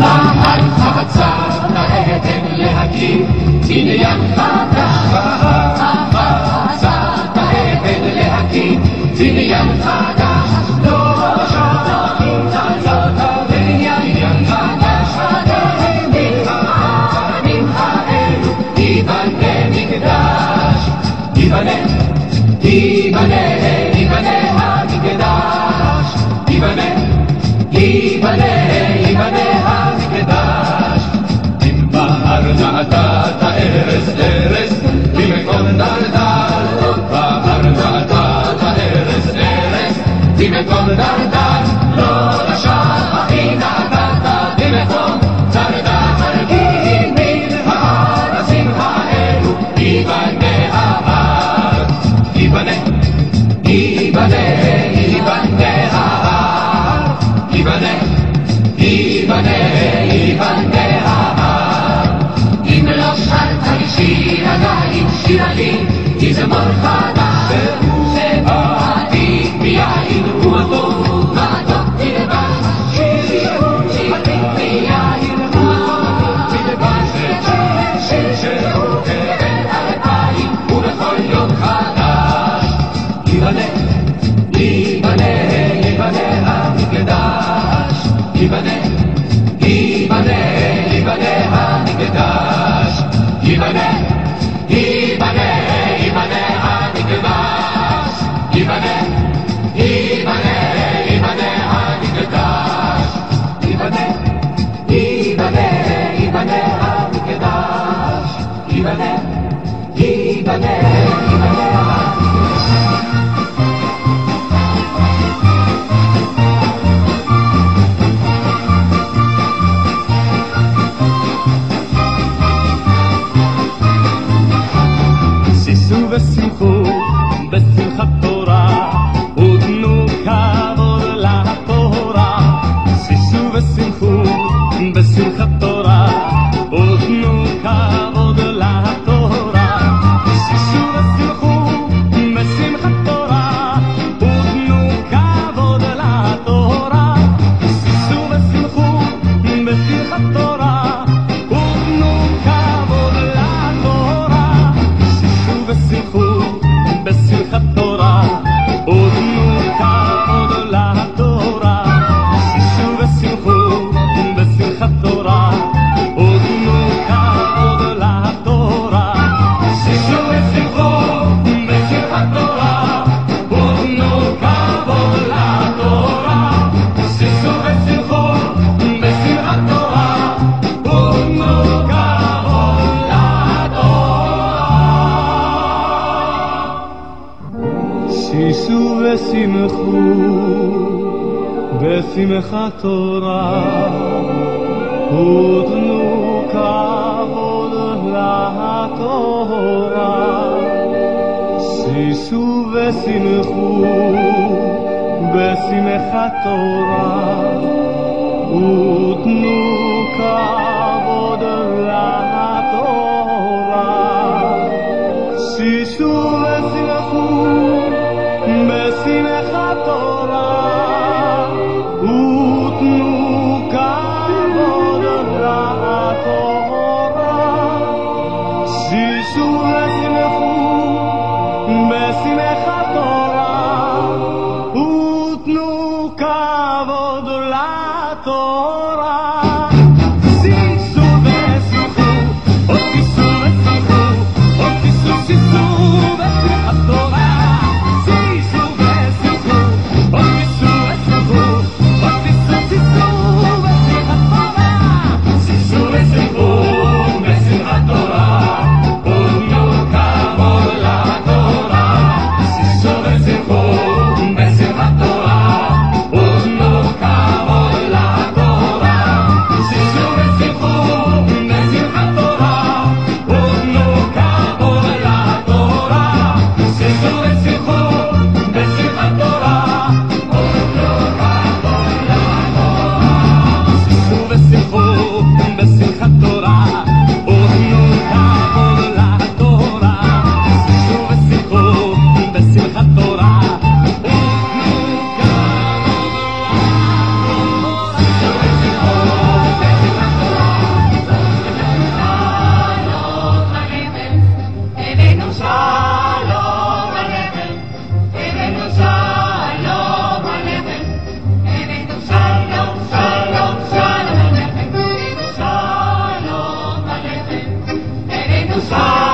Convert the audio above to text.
מעל חצר העדן להקים בניין חדש. חצר העדן להקים בניין חדש. לא שכחים חצר בניין חדש. הימים האלו ייבנה מקדש. ייבנה המקדש. ייבנה המקדש. אם בארצת הארץ ארץ במקום דלדל. בארצת הארץ ארץ במקום דלדל. לא לשכחים נתת במקום דלדל. כי מן הארצים האלו ייבנה ההר. ייבנה ההר. ייבנה ההר. אם לא שרת לי שיר הגלים שירלי תזמור חדש. עתיד מיין ומתוק תלבש. עתיד מיין ומתוק תלבש. שרוקד אלפיים ובכל יום חדש. ייבנה המקדש. ייבנה המקדש. ייבנה המקדש. ייבנה המקדש. ייבנה המקדש. ייבנה ושמחו בשמחת תורה ותנו כבוד לתורה. שישו ושמחו בשמחת תורה ותנו כבוד לתורה. שישו ושמחו בשמחת תורה ותנו כבוד לתורה. שישו ושמחו בשמחת תורה ותנו כבוד לתורה. ושמחו בשמחת תורה ותנו כבוד לתורה. שישו ושמחו בשמחת תורה ותנו כבוד לתורה. שישו ושמחו בשמחת תורה ותנו כבוד לתורה. שישו ושמחו בשמחת תורה ותנו כבוד לתורה. שישו ושמחו בשמחת תורה ותנו כבוד לתורה. שישו ושמחו בשמחת תורה ותנו כבוד לתורה. שישו ושמחו בשמחת תורה ותנו כבוד לתורה. שישו ושמחו בשמחת תורה ותנו כבוד לתורה. שישו ושמחו, עוד שישו ושמחו, עוד שישו בשמחת תורה. שישו ושמחו בשמחת תורה ותנו Jerusalem.